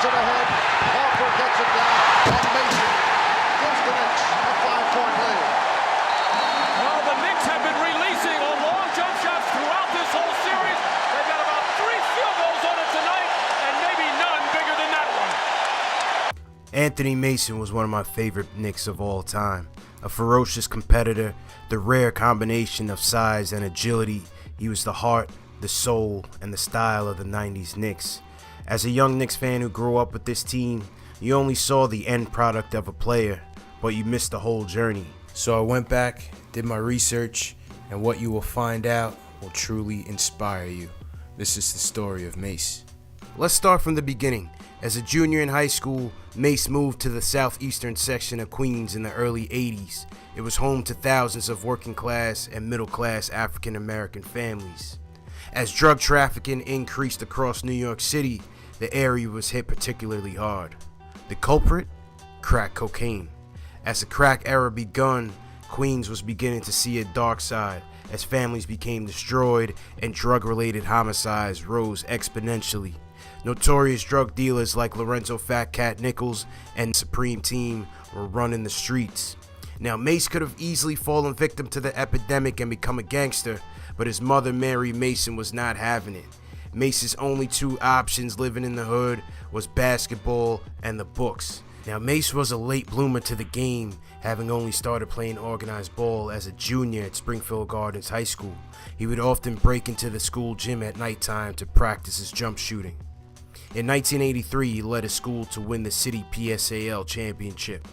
it ahead. Harper gets it down on Mason. Gives the Knicks a 5-point lead. Well, the Knicks have been releasing on long jump shots throughout this whole series. They've got about 3 field goals on it tonight, and maybe none bigger than that one. Anthony Mason was one of my favorite Knicks of all time. A ferocious competitor, the rare combination of size and agility. He was the heart, the soul, and the style of the 90s Knicks. As a young Knicks fan who grew up with this team, you only saw the end product of a player, but you missed the whole journey. So I went back, did my research, and what you will find out will truly inspire you. This is the story of Mace. Let's start from the beginning. As a junior in high school, Mace moved to the southeastern section of Queens in the early 80s. It was home to thousands of working class and middle class African American families. As drug trafficking increased across New York City, the area was hit particularly hard. The culprit? Crack cocaine. As the crack era begun, Queens was beginning to see a dark side as families became destroyed and drug-related homicides rose exponentially. Notorious drug dealers like Lorenzo Fat Cat Nichols and Supreme Team were running the streets. Now, Mace could have easily fallen victim to the epidemic and become a gangster, but his mother, Mary Mason, was not having it. Mace's only 2 options living in the hood was basketball and the books. Now, Mace was a late bloomer to the game, having only started playing organized ball as a junior at Springfield Gardens High School. He would often break into the school gym at nighttime to practice his jump shooting. In 1983, he led his school to win the city PSAL championship.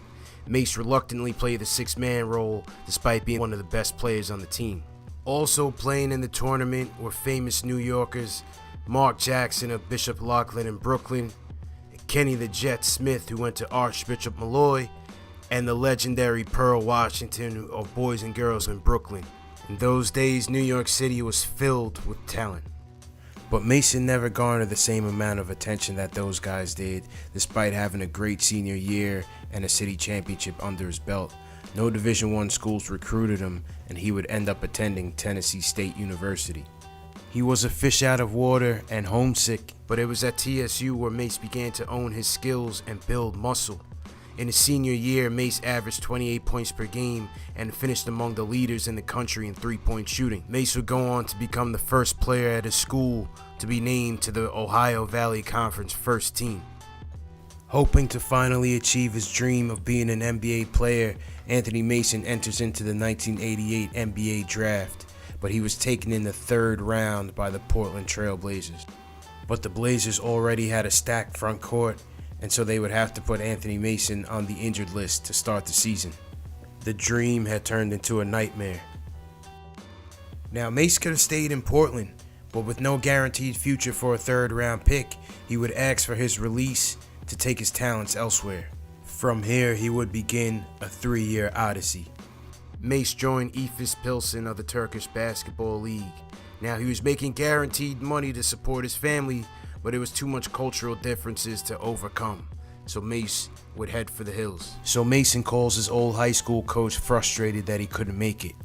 Mace reluctantly played the 6-man role despite being one of the best players on the team. Also playing in the tournament were famous New Yorkers Mark Jackson of Bishop Loughlin in Brooklyn, Kenny the Jet Smith, who went to Archbishop Malloy, and the legendary Pearl Washington of Boys and Girls in Brooklyn. In those days, New York City was filled with talent. But Mason never garnered the same amount of attention that those guys did, despite having a great senior year and a city championship under his belt. No Division I schools recruited him, and he would end up attending Tennessee State University. He was a fish out of water and homesick, but it was at TSU where Mace began to own his skills and build muscle. In his senior year, Mace averaged 28 points per game and finished among the leaders in the country in 3-point shooting. Mace would go on to become the first player at his school to be named to the Ohio Valley Conference first team. Hoping to finally achieve his dream of being an NBA player, Anthony Mason enters into the 1988 NBA draft, but he was taken in the 3rd round by the Portland Trail Blazers. But the Blazers already had a stacked front court, and so they would have to put Anthony Mason on the injured list to start the season. The dream had turned into a nightmare. Now, Mace could have stayed in Portland, but with no guaranteed future for a 3rd round pick, he would ask for his release to take his talents elsewhere. From here, he would begin a 3-year odyssey. Mace joined Efes Pilsen of the Turkish Basketball League. Now, he was making guaranteed money to support his family, but it was too much cultural differences to overcome, so Mace would head for the hills. So Mason calls his old high school coach, frustrated that he couldn't make it,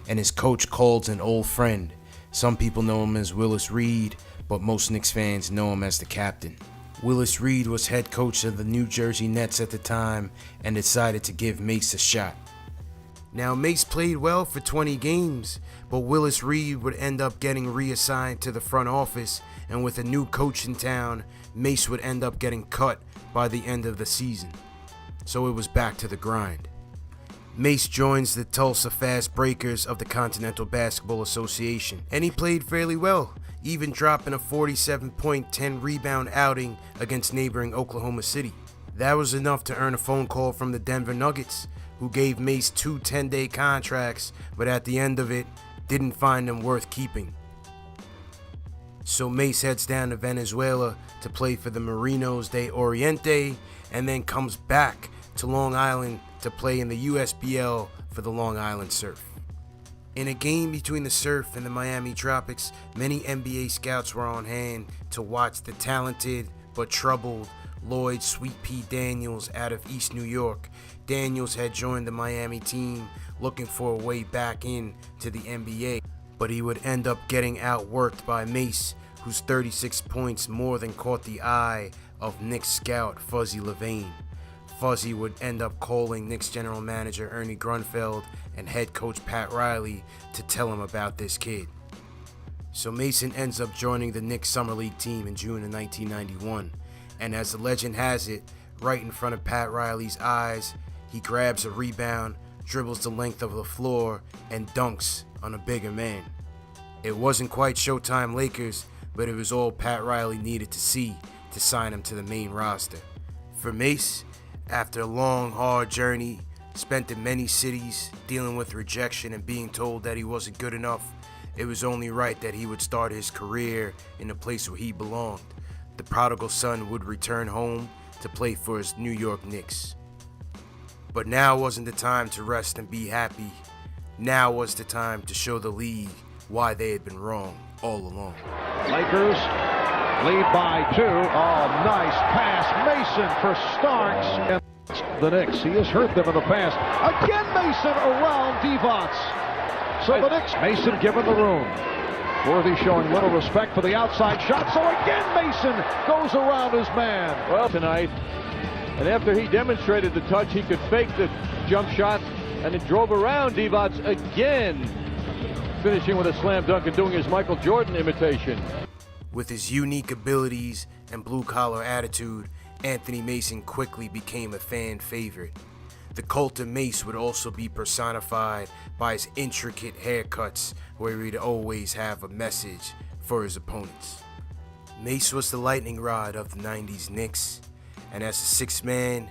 and his coach calls an old friend. Some people know him as Willis Reed, but most Knicks fans know him as the captain. Willis Reed was head coach of the New Jersey Nets at the time and decided to give Mace a shot. Now, Mace played well for 20 games, but Willis Reed would end up getting reassigned to the front office, and with a new coach in town, Mace would end up getting cut by the end of the season. So it was back to the grind. Mace joins the Tulsa Fast Breakers of the Continental Basketball Association, and he played fairly well, even dropping a 47-point, 10-rebound outing against neighboring Oklahoma City. That was enough to earn a phone call from the Denver Nuggets, who gave Mace 2 10-day contracts, but at the end of it, didn't find them worth keeping. So Mace heads down to Venezuela to play for the Marinos de Oriente, and then comes back to Long Island to play in the USBL for the Long Island Surf. In a game between the Surf and the Miami Tropics, many NBA scouts were on hand to watch the talented but troubled Lloyd Sweet Pea Daniels out of East New York. Daniels had joined the Miami team looking for a way back in to the NBA, but he would end up getting outworked by Mace, whose 36 points more than caught the eye of Knicks scout Fuzzy Levine. Fuzzy would end up calling Knicks general manager Ernie Grunfeld and head coach Pat Riley to tell him about this kid. So Mason ends up joining the Knicks Summer League team in June of 1991, and as the legend has it, right in front of Pat Riley's eyes, he grabs a rebound, dribbles the length of the floor, and dunks on a bigger man. It wasn't quite Showtime Lakers, but it was all Pat Riley needed to see to sign him to the main roster. For Mace, after a long, hard journey, spent in many cities, dealing with rejection and being told that he wasn't good enough, it was only right that he would start his career in a place where he belonged. The prodigal son would return home to play for his New York Knicks. But now wasn't the time to rest and be happy. Now was the time to show the league why they had been wrong all along. Lakers lead by 2. Oh, nice pass. Mason for Starks. And the Knicks. He has hurt them in the past. Again, Mason around Divac. So the Knicks, Mason given the room. Worthy showing little respect for the outside shot. So again, Mason goes around his man. Well, tonight, and after he demonstrated the touch, he could fake the jump shot, and it drove around Divac again, finishing with a slam dunk and doing his Michael Jordan imitation. With his unique abilities and blue-collar attitude, Anthony Mason quickly became a fan favorite. The cult of Mace would also be personified by his intricate haircuts, where he'd always have a message for his opponents. Mace was the lightning rod of the 90s Knicks, and as a sixth man,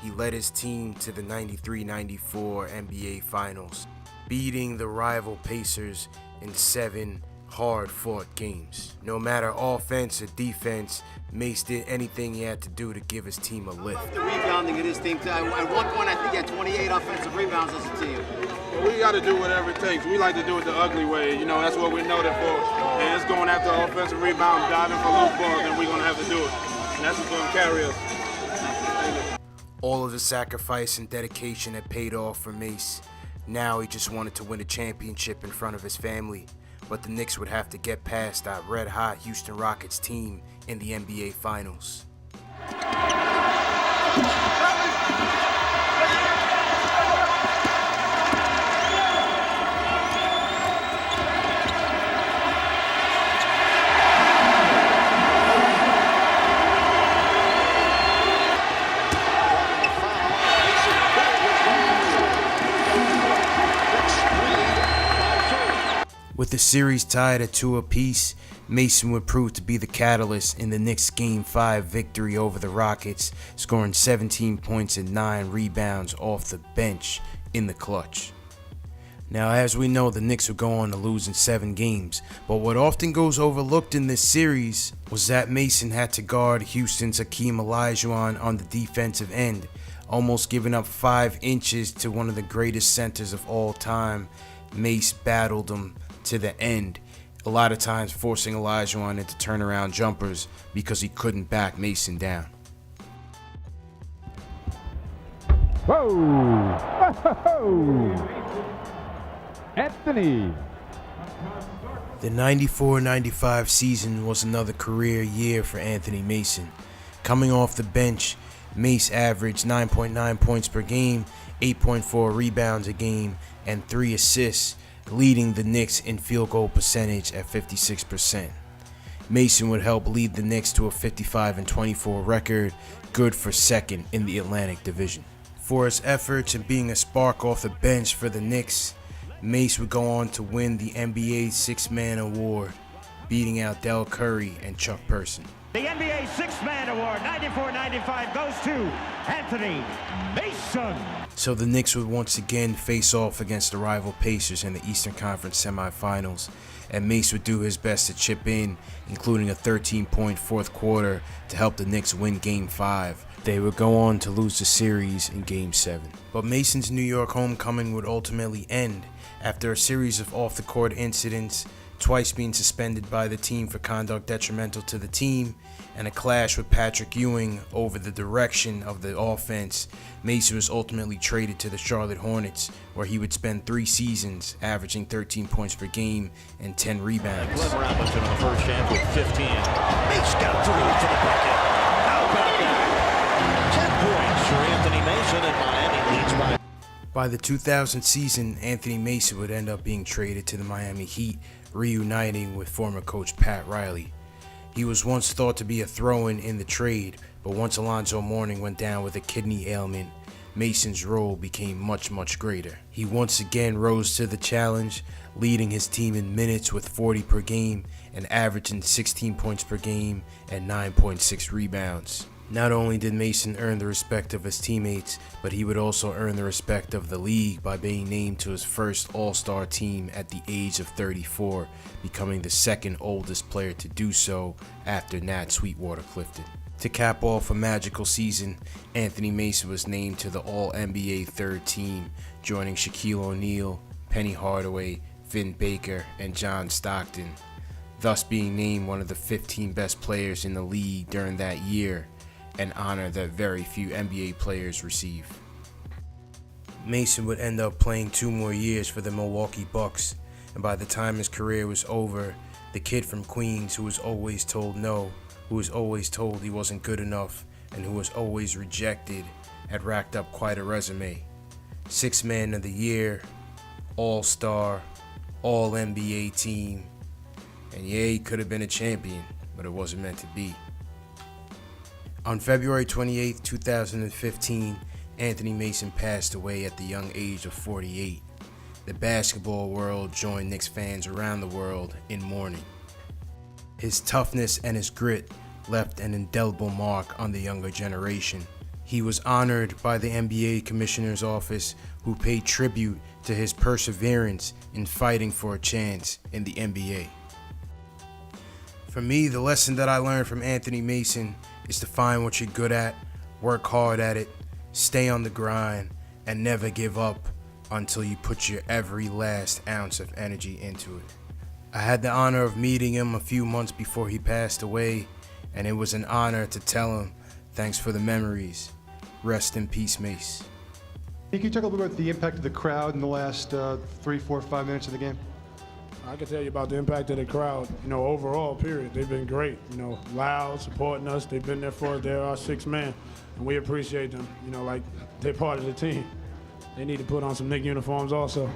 he led his team to the 93-94 NBA Finals, beating the rival Pacers in 7 hard-fought games. No matter offense or defense, Mace did anything he had to do to give his team a lift. The rebounding of this team, at one point I think he had 28 offensive rebounds as a team. Well, we got to do whatever it takes. We like to do it the ugly way. You know, that's what we're noted for. And it's going after offensive rebound, diving for loose balls, and we're going to have to do it. And that's what's going to carry us. All of the sacrifice and dedication had paid off for Mace. Now he just wanted to win a championship in front of his family. But the Knicks would have to get past that red-hot Houston Rockets team in the NBA Finals. With the series tied at 2 apiece, Mason would prove to be the catalyst in the Knicks' Game 5 victory over the Rockets, scoring 17 points and 9 rebounds off the bench in the clutch. Now, as we know, the Knicks would go on to lose in 7 games, but what often goes overlooked in this series was that Mason had to guard Houston's Hakeem Olajuwon on the defensive end, almost giving up 5 inches to one of the greatest centers of all time. Mace battled him to the end, a lot of times forcing Olajuwon into turnaround jumpers because he couldn't back Mason down. Whoa! Anthony. The 94-95 season was another career year for Anthony Mason. Coming off the bench, Mace averaged 9.9 points per game, 8.4 rebounds a game, and 3 assists, leading the Knicks in field goal percentage at 56%. Mason would help lead the Knicks to a 55-24 record, good for second in the Atlantic Division. For his efforts in being a spark off the bench for the Knicks, Mace would go on to win the NBA Six-Man Award, beating out Del Curry and Chuck Person. The NBA Six-Man Award 94-95 goes to Anthony Mason. So the Knicks would once again face off against the rival Pacers in the Eastern Conference semifinals, and Mace would do his best to chip in, including a 13-point fourth quarter to help the Knicks win Game 5. They would go on to lose the series in Game 7. But Mason's New York homecoming would ultimately end after a series of off-the-court incidents, twice being suspended by the team for conduct detrimental to the team, and a clash with Patrick Ewing over the direction of the offense, Mace was ultimately traded to the Charlotte Hornets, where he would spend 3 seasons averaging 13 points per game and 10 rebounds. Glenn Robinson in the first half with 15. Mace got through to the bucket. How about that? 10 points for Anthony Mason, and Miami leads by the 2000 season, Anthony Mason would end up being traded to the Miami Heat, reuniting with former coach Pat Riley. He was once thought to be a throw-in in the trade, but once Alonzo Mourning went down with a kidney ailment, Mason's role became much greater. He once again rose to the challenge, leading his team in minutes with 40 per game and averaging 16 points per game and 9.6 rebounds. Not only did Mason earn the respect of his teammates, but he would also earn the respect of the league by being named to his first All-Star team at the age of 34, becoming the second oldest player to do so after Nat Sweetwater Clifton. To cap off a magical season, Anthony Mason was named to the All-NBA third team, joining Shaquille O'Neal, Penny Hardaway, Vin Baker, and John Stockton, thus being named one of the 15 best players in the league during that year, an honor that very few NBA players receive. Mason would end up playing 2 more years for the Milwaukee Bucks, and by the time his career was over, the kid from Queens who was always told no, who was always told he wasn't good enough, and who was always rejected, had racked up quite a resume. 6th Man of the Year, All-Star, All-NBA team, and yeah, he could have been a champion, but it wasn't meant to be. On February 28, 2015, Anthony Mason passed away at the young age of 48. The basketball world joined Knicks fans around the world in mourning. His toughness and his grit left an indelible mark on the younger generation. He was honored by the NBA Commissioner's Office, who paid tribute to his perseverance in fighting for a chance in the NBA. For me, the lesson that I learned from Anthony Mason is to find what you're good at, work hard at it, stay on the grind, and never give up until you put your every last ounce of energy into it. I had the honor of meeting him a few months before he passed away, and it was an honor to tell him, thanks for the memories. Rest in peace, Mace. Can you talk a little bit about the impact of the crowd in the last 3, 4, 5 minutes of the game? I can tell you about the impact of the crowd, overall, period. They've been great, loud, supporting us. They've been there for us. They're our 6th man, and we appreciate them, like they're part of the team. They need to put on some Knick uniforms also.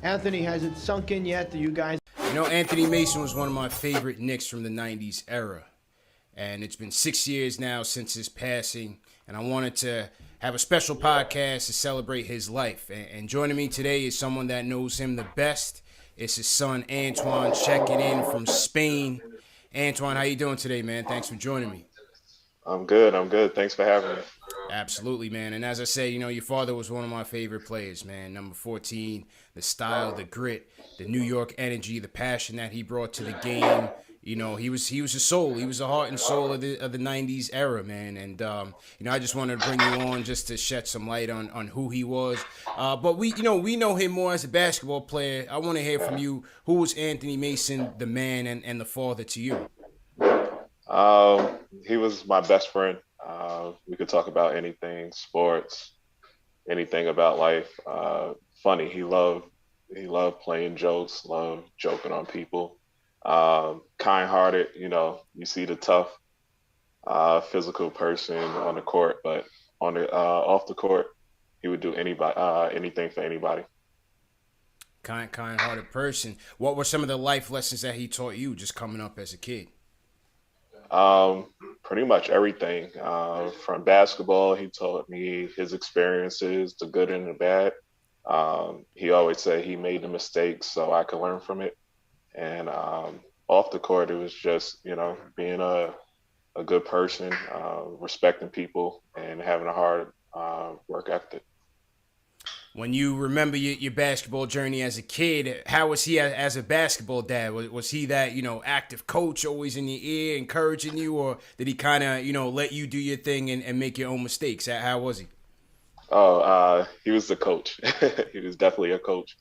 Anthony, has it sunk in yet that you guys... Anthony Mason was one of my favorite Knicks from the 90s era, and it's been 6 years now since his passing, and I wanted to have a special podcast to celebrate his life. And joining me today is someone that knows him the best. It's his son, Antoine, checking in from Spain. Antoine, how you doing today, man? Thanks for joining me. I'm good. Thanks for having me. Absolutely, man. And as I say, your father was one of my favorite players, man. Number 14, the style, the grit, the New York energy, the passion that he brought to the game. He was a soul. He was the heart and soul of the 90s era, man. And, I just wanted to bring you on just to shed some light on who he was. But we know him more as a basketball player. I want to hear from you. Who was Anthony Mason, the man and the father to you? He was my best friend. We could talk about anything, sports, anything about life. Funny. He loved playing jokes, loved joking on people. Kind-hearted, you see the tough, physical person on the court, but on the off the court, he would do anything for anybody. Kind-hearted person. What were some of the life lessons that he taught you just coming up as a kid? Pretty much everything. From basketball, he taught me his experiences, the good and the bad. He always said he made the mistakes so I could learn from it. And off the court, it was just, being a good person, respecting people, and having a hard work ethic. When you remember your basketball journey as a kid, how was he as a basketball dad? Was he that, active coach, always in your ear, encouraging you, or did he kind of, let you do your thing and make your own mistakes? How was he? He was the coach. He was definitely a coach.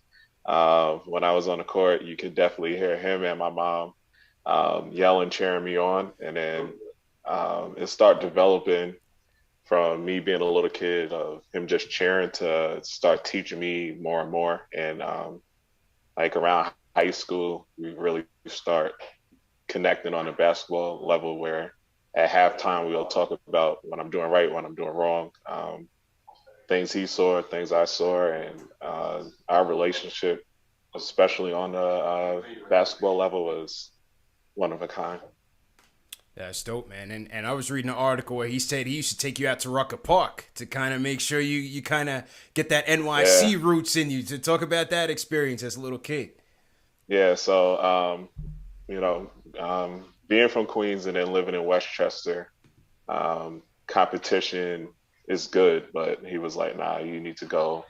When I was on the court, you could definitely hear him and my mom yelling, cheering me on. And then it started developing from me being a little kid of him just cheering to start teaching me more and more. And like around high school, we really start connecting on a basketball level where at halftime we'll talk about what I'm doing right, what I'm doing wrong, things he saw, things I saw, and our relationship, especially on the basketball level, was one of a kind. That's dope, man. And I was reading an article where he said he used to take you out to Rucker Park to kind of make sure you kind of get that NYC roots in you. To talk about that experience as a little kid. Yeah, so being from Queens and then living in Westchester, competition is good, but he was like, nah, you need to go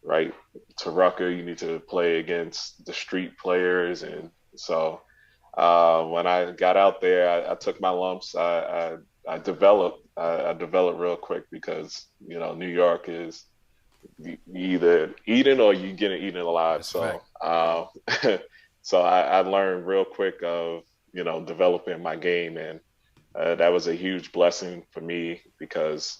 right to Rucker. You need to play against the street players. And so when I got out there, I took my lumps. I developed real quick because, New York is you either eating or you getting eaten alive. So so I learned real quick of, developing my game. And that was a huge blessing for me because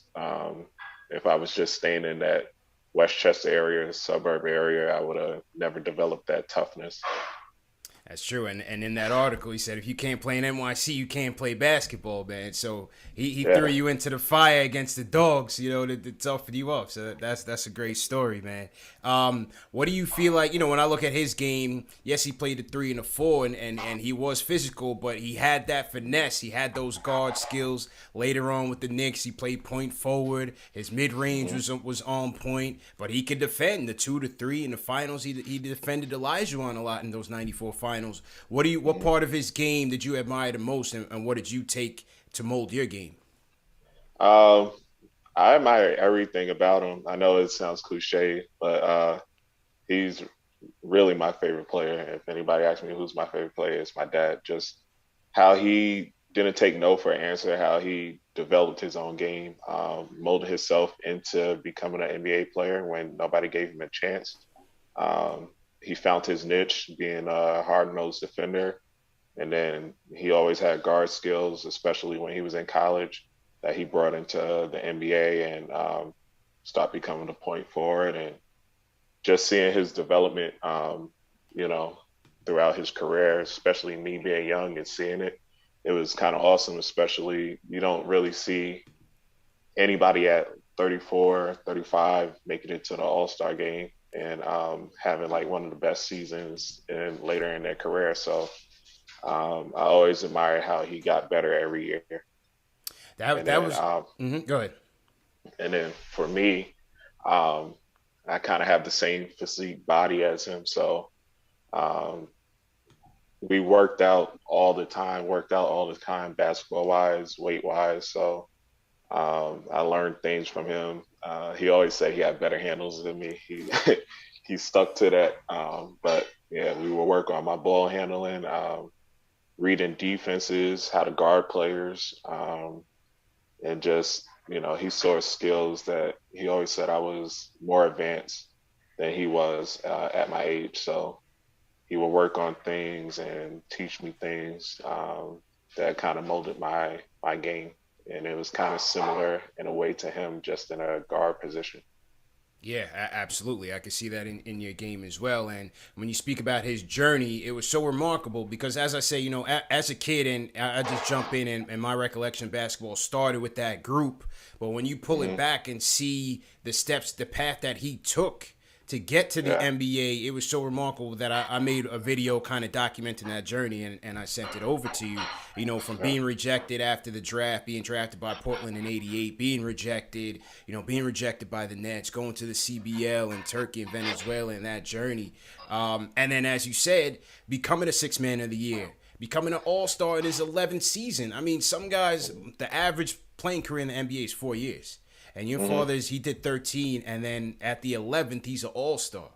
if I was just staying in that Westchester area, suburb area, I would have never developed that toughness. That's true. And in that article, he said, if you can't play in NYC, you can't play basketball, man. So he threw you into the fire against the dogs, to toughen you up. So that's a great story, man. What do you feel like, when I look at his game, yes, he played the 3 and the 4 and he was physical, but he had that finesse. He had those guard skills. Later on with the Knicks, he played point forward. His mid-range was on point, but he could defend the 2 to 3 in the finals. He defended Olajuwon a lot in those 94 finals. What part of his game did you admire the most, and what did you take to mold your game? I admire everything about him. I know it sounds cliche, but he's really my favorite player. If anybody asks me who's my favorite player, it's my dad. Just how he didn't take no for an answer, how he developed his own game, molded himself into becoming an NBA player when nobody gave him a chance. He found his niche being a hard-nosed defender. And then he always had guard skills, especially when he was in college, that he brought into the NBA and stopped becoming a point forward. And just seeing his development, throughout his career, especially me being young and seeing it, it was kind of awesome, especially you don't really see anybody at 34, 35 making it to the All-Star game and having like one of the best seasons later in their career. So I always admire how he got better every year. Go ahead. And then for me, I kind of have the same physique body as him. So we worked out all the time, basketball wise, weight wise. So I learned things from him. He always said he had better handles than me. He stuck to that. But yeah, we will work on my ball handling, reading defenses, how to guard players, and just, he saw skills that he always said I was more advanced than he was at my age. So he would work on things and teach me things that kind of molded my game. And it was kind of similar in a way to him, just in a guard position. Yeah, absolutely. I could see that in your game as well. And when you speak about his journey, it was so remarkable because, as I say, as a kid, and I just jump in, and my recollection of basketball started with that group. But when you pull it back and see the path that he took to get to the NBA, it was so remarkable that I made a video kind of documenting that journey, and I sent it over to you, from being rejected after the draft, being drafted by Portland in 88, being rejected by the Nets, going to the CBL in Turkey and Venezuela in that journey. And then, as you said, becoming a sixth man of the year, becoming an all-star in his 11th season. I mean, some guys, the average playing career in the NBA is 4 years. And your father's, he did 13, and then at the 11th, he's an all-star.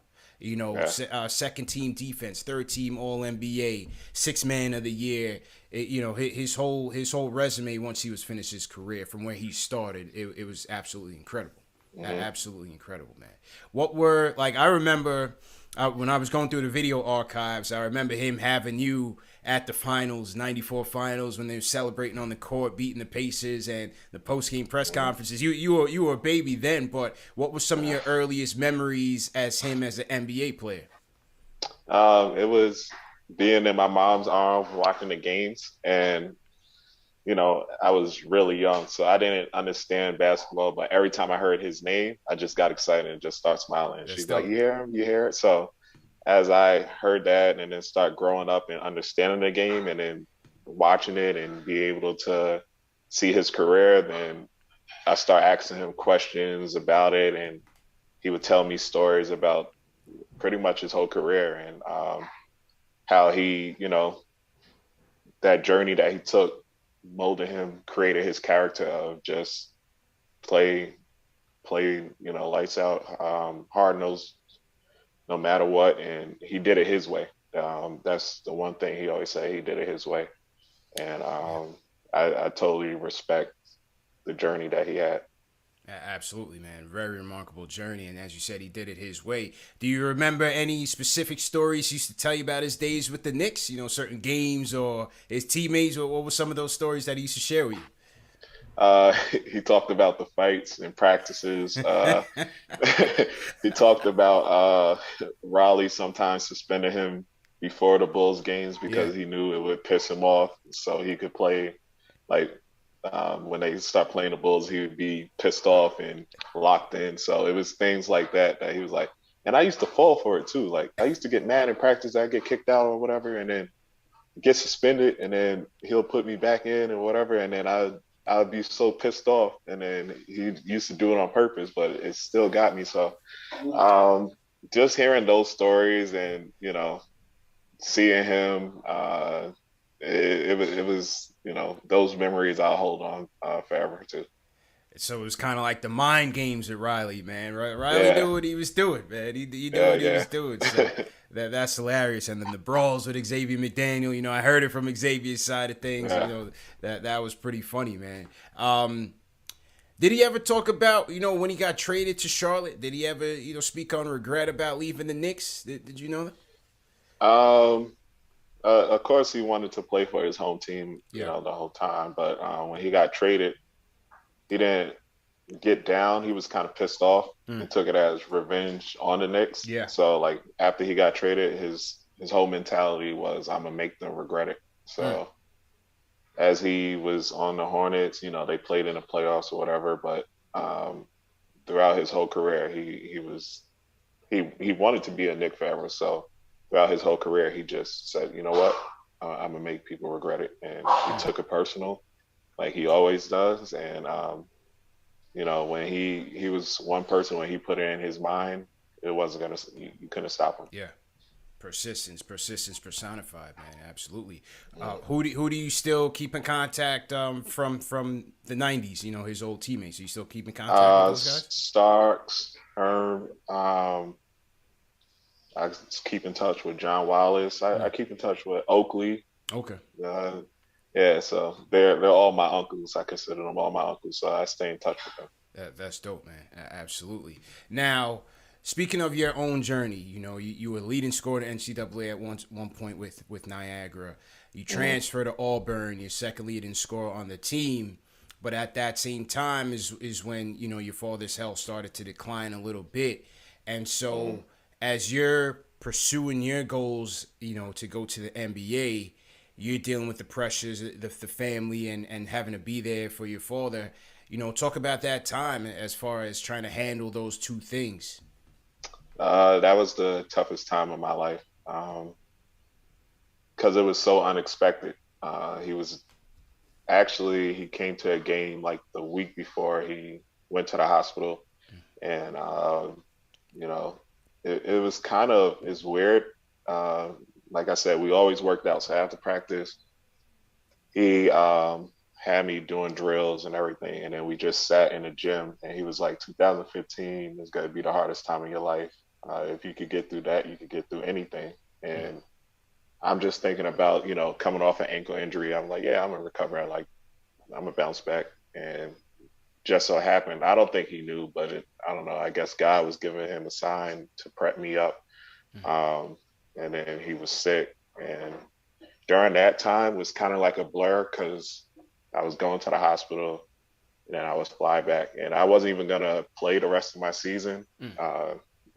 Second team defense, third team All-NBA, sixth man of the year. His whole resume once he was finished his career from where he started, it was absolutely incredible. Absolutely incredible, man. What were, like, I remember when I was going through the video archives, I remember him having you at the finals, 94 finals, when they were celebrating on the court, beating the Pacers, and the post-game press conferences. You were a baby then, but what were some of your earliest memories as him as an NBA player? It was being in my mom's arms watching the games, and I was really young, so I didn't understand basketball, but every time I heard his name, I just got excited and just start smiling. And she's like, "You hear him? You hear it?" So as I heard that and then start growing up and understanding the game and then watching it and be able to see his career, then I start asking him questions about it, and he would tell me stories about pretty much his whole career and how he, that journey that he took molded him, created his character of just play, lights out, hard nosed, no matter what, and he did it his way. That's the one thing he always say. He did it his way, and I totally respect the journey that he had. Absolutely, man. Very remarkable journey, and as you said, he did it his way. Do you remember any specific stories he used to tell you about his days with the Knicks? Certain games or his teammates, or what were some of those stories that he used to share with you? He talked about the fights and practices. He talked about Raleigh sometimes suspending him before the Bulls games because he knew it would piss him off, so he could play when they start playing the Bulls, he would be pissed off and locked in. So it was things like that he was like, and I used to fall for it too. Like I used to get mad in practice, I'd get kicked out or whatever, and then get suspended, and then he'll put me back in or whatever, and then I'd be so pissed off, and then he used to do it on purpose, but it still got me. So just hearing those stories and seeing him, it was those memories I'll hold on forever too. So it was kind of like the mind games with Riley, man. Riley knew what he was doing, man. He knew what he was doing. So that's hilarious. And then the brawls with Xavier McDaniel, I heard it from Xavier's side of things. That was pretty funny, man. Did he ever talk about, when he got traded to Charlotte? Did he ever, speak on regret about leaving the Knicks? Did you know that? Of course, he wanted to play for his home team, the whole time. But when he got traded, he didn't get down. He was kind of pissed off and took it as revenge on the Knicks. Yeah. So, after he got traded, his whole mentality was, I'm going to make them regret it. So, as he was on the Hornets, they played in the playoffs or whatever. But throughout his whole career, he wanted to be a Knick forever. So, throughout his whole career, he just said, you know what, I'm going to make people regret it. And he took it personal, like he always does. And, when he was one person, when he put it in his mind, it wasn't going to, you couldn't stop him. Yeah. Persistence personified, man. Absolutely. Who do you still keep in contact from the 90s, his old teammates? Are you still keep in contact with those guys? Starks, Herm, I keep in touch with John Wallace. I keep in touch with Oakley. Okay. So they're all my uncles. I consider them all my uncles, so I stay in touch with them. That's dope, man. Absolutely. Now, speaking of your own journey, you were leading scorer in NCAA at one point with Niagara. You transferred to Auburn. You're second leading scorer on the team. But at that same time is when, your father's health started to decline a little bit. And so as you're pursuing your goals, to go to the NBA, you're dealing with the pressures, the family, and having to be there for your father. Talk about that time as far as trying to handle those two things. That was the toughest time of my life because it was so unexpected. He came to a game like the week before he went to the hospital, and it was it's weird. Like I said, we always worked out. So after practice, he had me doing drills and everything. And then we just sat in the gym, and he was like, 2015 is going to be the hardest time of your life. If you could get through that, you could get through anything. And I'm just thinking about, coming off an ankle injury. I'm like, yeah, I'm going to recover. I'm going to bounce back. And just so happened. I don't think he knew, but I don't know. I guess God was giving him a sign to prep me up. And then he was sick. And during that time was kind of like a blur because I was going to the hospital and then I was fly back. And I wasn't even going to play the rest of my season.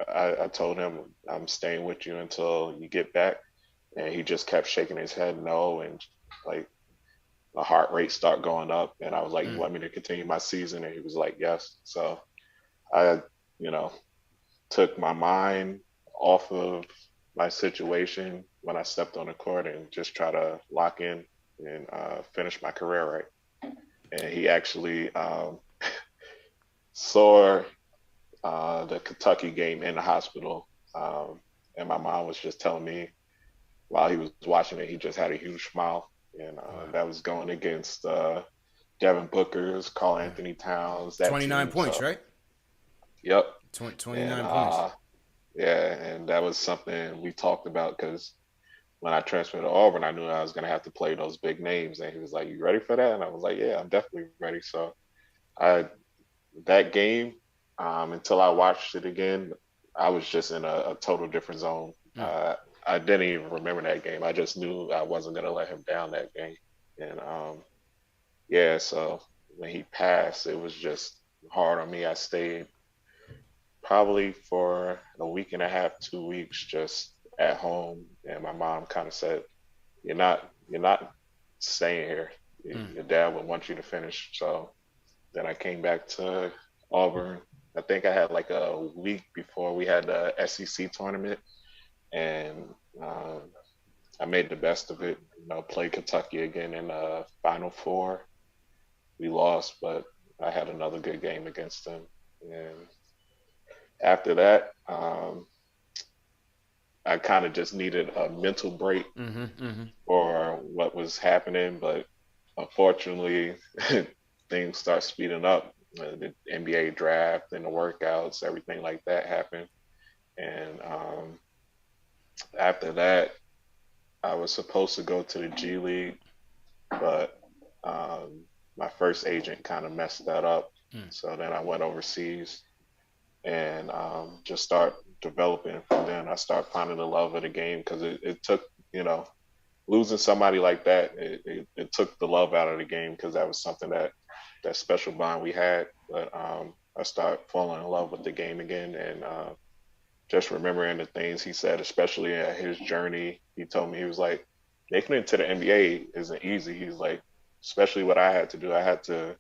I told him, I'm staying with you until you get back. And he just kept shaking his head no. And like the heart rate started going up. And I was like, you want me to continue my season? And he was like, yes. So I, took my mind off of my situation when I stepped on the court and just try to lock in and finish my career right. And he actually saw the Kentucky game in the hospital. And my mom was just telling me while he was watching it, he just had a huge smile. And that was going against Devin Booker's, Karl Anthony Towns. That 29 team, points, so. right? Yep. 29 points. Yeah, and that was something we talked about because when I transferred to Auburn, I knew I was going to have to play those big names. And he was like, you ready for that? And I was like, yeah, I'm definitely ready. So that game, until I watched it again, I was just in a total different zone. I didn't even remember that game. I just knew I wasn't going to let him down that game. And yeah, so when he passed, it was just hard on me. I stayed probably for a week and a half, 2 weeks, just at home. And my mom kind of said, you're not staying here. Your dad would want you to finish. So then I came back to Auburn. I think I had like a week before we had the SEC tournament. And I made the best of it, played Kentucky again in the Final Four. We lost, but I had another good game against them. And after that, I kind of just needed a mental break for what was happening. But unfortunately, things start speeding up. The NBA draft and the workouts, everything like that happened. And after that, I was supposed to go to the G League, but my first agent kind of messed that up. So then I went overseas and just start developing from then. I start finding the love of the game because it took, losing somebody like that, it took the love out of the game because that was something that special bond we had. But I started falling in love with the game again and just remembering the things he said, especially at his journey. He told me, he was like, making it to the NBA isn't easy. He's like, especially what I had to do. I had to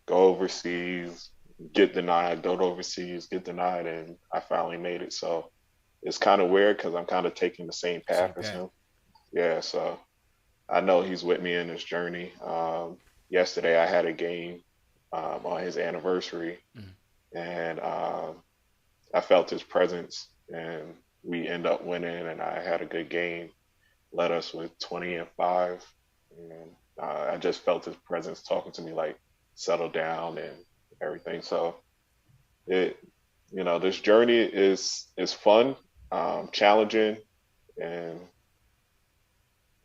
go overseas, get denied, go to overseas, get denied, and I finally made it. So it's kind of weird because I'm kind of taking the same path as him. Yeah, so I know he's with me in this journey. Yesterday I had a game on his anniversary, and I felt his presence, and we end up winning, and I had a good game, led us with 20-5, and I just felt his presence talking to me like, settle down and everything. So this journey is fun, challenging, and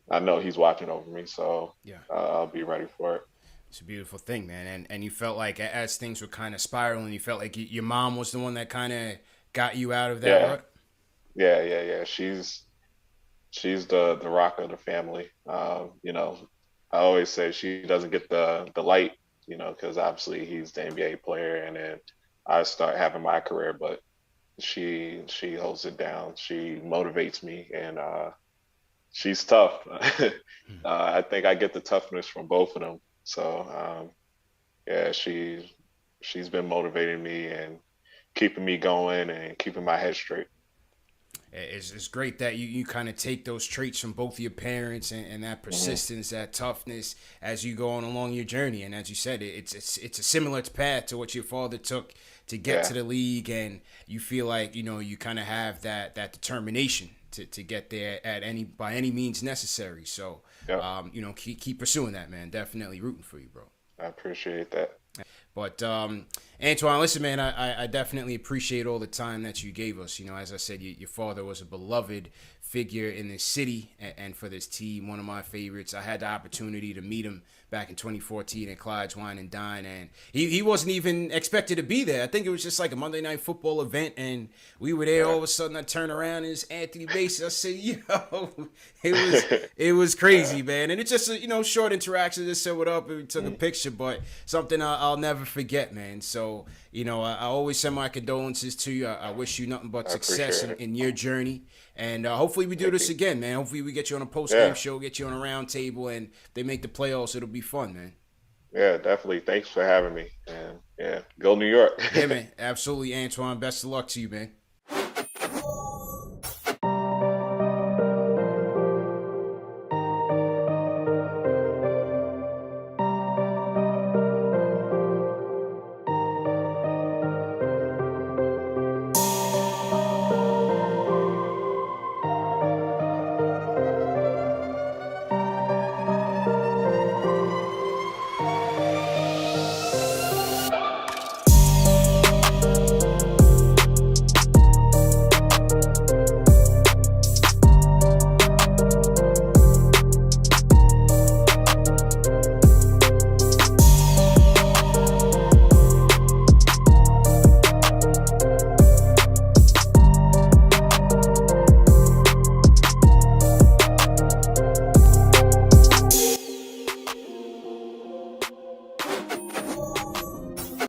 I know he's watching over me, so I'll be ready for it. It's a beautiful thing, man. And you felt like as things were kind of spiraling, you felt like your mom was the one that kind of got you out of that rut? Yeah. She's the rock of the family. I always say she doesn't get the light, because obviously he's the NBA player, and then I start having my career, but she holds it down. She motivates me, and she's tough. I think I get the toughness from both of them. So she's been motivating me and keeping me going and keeping my head straight. It's great that you kind of take those traits from both of your parents and that persistence, that toughness as you go on along your journey. And as you said, it's a similar path to what your father took to get to the league, and you feel like you kind of have that determination to get there by any means necessary. So keep pursuing that, man. Definitely rooting for you, bro. I appreciate that. But Antoine, listen, man, I definitely appreciate all the time that you gave us. As I said, your father was a beloved figure in this city and for this team, one of my favorites. I had the opportunity to meet him back back in 2014 at Clyde's Wine and Dine, and he wasn't even expected to be there. I think it was just like a Monday Night Football event, and we were there. All of a sudden, I turn around and it's Anthony Mace. I said, "Yo," it was crazy, man. And it's just a short interaction. Just said what up, and we took a picture, but something I'll never forget, man. So I always send my condolences to you. I wish you nothing but success in your journey. And hopefully we do this again, man. Hopefully we get you on a post-game show, get you on a round table, and if they make the playoffs, it'll be fun, man. Yeah, definitely. Thanks for having me. And yeah, go New York. Yeah, man. Absolutely, Antoine. Best of luck to you, man.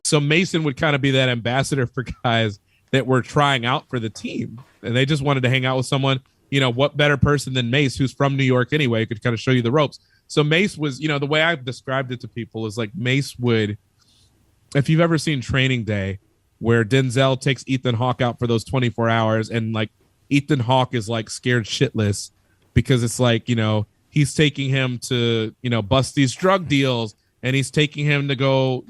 So Mason would kind of be that ambassador for guys that were trying out for the team, and they just wanted to hang out with someone. What better person than Mace, who's from New York anyway, could kind of show you the ropes. So Mace was, the way I've described it to people is like Mace would, if you've ever seen Training Day, where Denzel takes Ethan Hawke out for those 24 hours, and like Ethan Hawke is like scared shitless because it's like, he's taking him to, bust these drug deals, and he's taking him to go,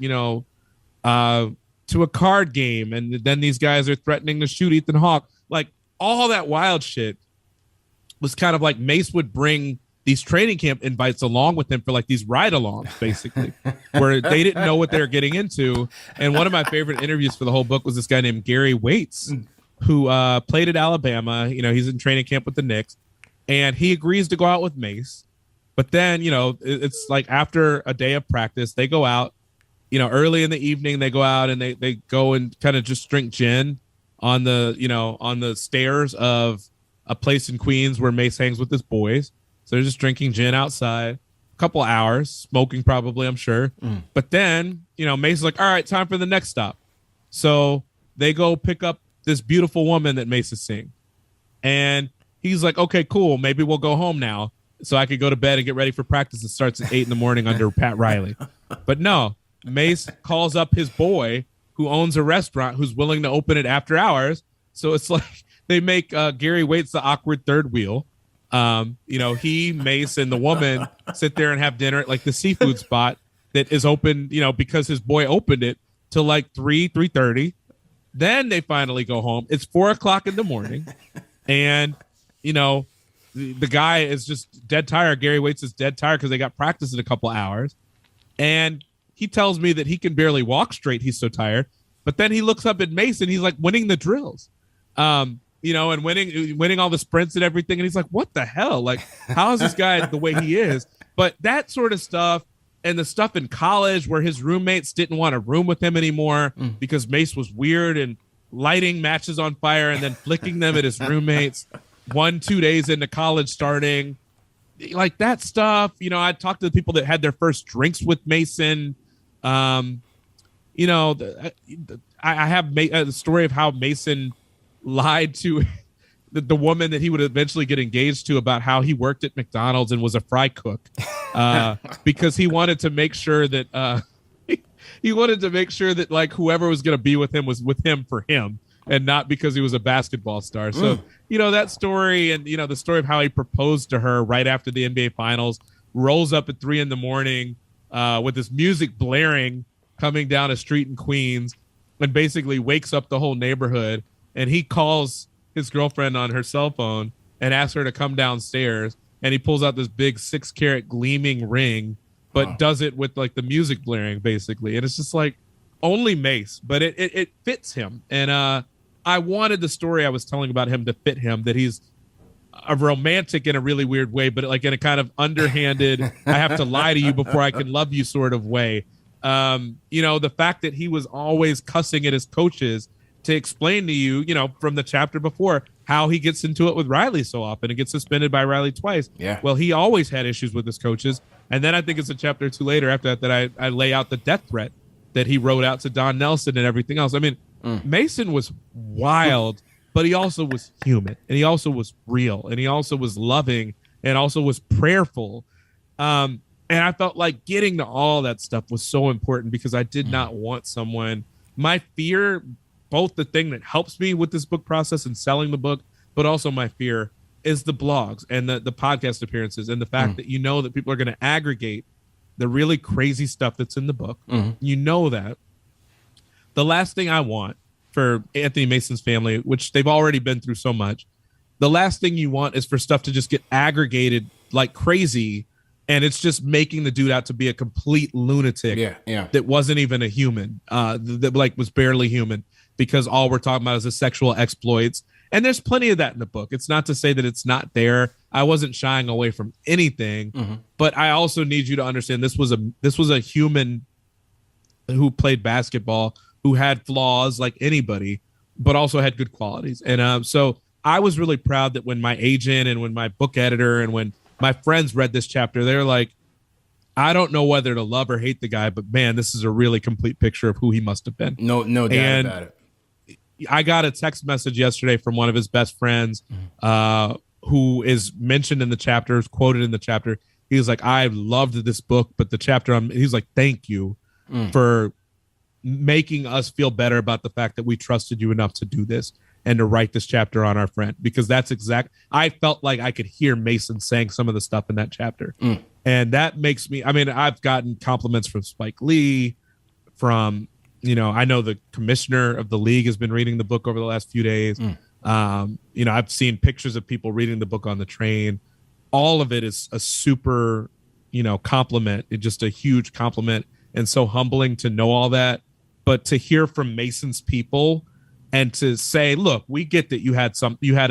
to a card game, and then these guys are threatening to shoot Ethan Hawke. Like all that wild shit was kind of like Mace would bring these training camp invites along with him for like these ride-alongs, basically, where they didn't know what they were getting into. And one of my favorite interviews for the whole book was this guy named Gary Waits, who played at Alabama. He's in training camp with the Knicks, and he agrees to go out with Mace. But then, it's like after a day of practice, they go out. Early in the evening, they go out and they go and kind of just drink gin on the stairs of a place in Queens where Mace hangs with his boys. So they're just drinking gin outside, a couple hours, smoking probably, I'm sure. But then, Mace is like, all right, time for the next stop. So they go pick up this beautiful woman that Mace is seeing. And he's like, okay, cool. Maybe we'll go home now so I could go to bed and get ready for practice. It starts at 8 a.m. under Pat Riley. But no. Mace calls up his boy who owns a restaurant who's willing to open it after hours. So it's like they make Gary Waits the awkward third wheel. He, Mace, and the woman sit there and have dinner at like the seafood spot that is open, because his boy opened it till like 3:30. Then they finally go home. It's 4:00 in the morning. And, the guy is just dead tired. Gary Waits is dead tired because they got practice in a couple hours. And he tells me that he can barely walk straight. He's so tired. But then he looks up at Mace and he's like winning the drills, and winning all the sprints and everything. And he's like, what the hell? Like, how is this guy the way he is? But that sort of stuff, and the stuff in college where his roommates didn't want to room with him anymore because Mace was weird and lighting matches on fire and then flicking them at his roommates 1-2 days into college starting. Like that stuff, I talked to the people that had their first drinks with Mason. I have the story of how Mason lied to the woman that he would eventually get engaged to about how he worked at McDonald's and was a fry cook, because he wanted to make sure that like whoever was going to be with him was with him for him and not because he was a basketball star. So, that story and, the story of how he proposed to her right after the NBA Finals, rolls up at 3 a.m. With this music blaring coming down a street in Queens, and basically wakes up the whole neighborhood. And he calls his girlfriend on her cell phone and asks her to come downstairs. And he pulls out this big 6-carat gleaming ring, but does it with like the music blaring basically. And it's just like only Mace, but it fits him. And I wanted the story I was telling about him to fit him, that he's a romantic in a really weird way, but like in a kind of underhanded, I have to lie to you before I can love you sort of way. You know, the fact that he was always cussing at his coaches to explain to you, you know, from the chapter before, how he gets into it with Riley so often and gets suspended by Riley twice. Yeah. Well, he always had issues with his coaches. And then I think it's a chapter or two later after that I lay out the death threat that he wrote out to Don Nelson and everything else. I mean, Mason was wild, but he also was human, and he also was real, and he also was loving, and also was prayerful. And I felt like getting to all that stuff was so important because I did not want someone, my fear, both the thing that helps me with this book process and selling the book, but also my fear is the blogs and the podcast appearances and the fact that you know that people are going to aggregate the really crazy stuff that's in the book. You know that. The last thing I want for Anthony Mason's family, which they've already been through so much, the last thing you want is for stuff to just get aggregated like crazy, and it's just making the dude out to be a complete lunatic that wasn't even a human, that like was barely human, because all we're talking about is the sexual exploits. And there's plenty of that in the book. It's not to say that it's not there. I wasn't shying away from anything, but I also need you to understand this was a human who played basketball, who had flaws like anybody, but also had good qualities. And so I was really proud that when my agent and when my book editor and when my friends read this chapter, they're like, I don't know whether to love or hate the guy, but man, this is a really complete picture of who he must have been. No doubt about it. I got a text message yesterday from one of his best friends who is mentioned in the chapter, is quoted in the chapter. He was like, I loved this book, but the chapter, he's like, thank you for making us feel better about the fact that we trusted you enough to do this and to write this chapter on our friend, because that's I felt like I could hear Mason saying some of the stuff in that chapter. And that makes me, I mean, I've gotten compliments from Spike Lee, from, you know, I know the commissioner of the league has been reading the book over the last few days. You know, I've seen pictures of people reading the book on the train. All of it is a super, you know, compliment. It's just a huge compliment, and so humbling to know all that. But to hear from Mason's people and to say, look, we get that you had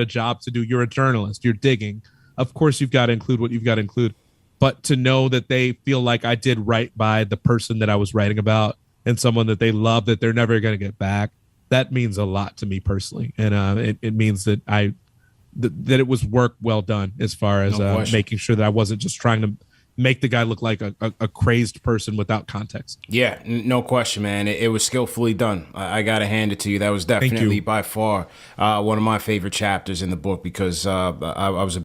a job to do. You're a journalist. You're digging. Of course, you've got to include what you've got to include. But to know that they feel like I did right by the person that I was writing about and someone that they love, that they're never going to get back, that means a lot to me personally. And it means that that it was work well done as far as making sure that I wasn't just trying to make the guy look like a crazed person without context. Yeah, no question, man. It was skillfully done. I got to hand it to you. That was definitely by far one of my favorite chapters in the book, because I was a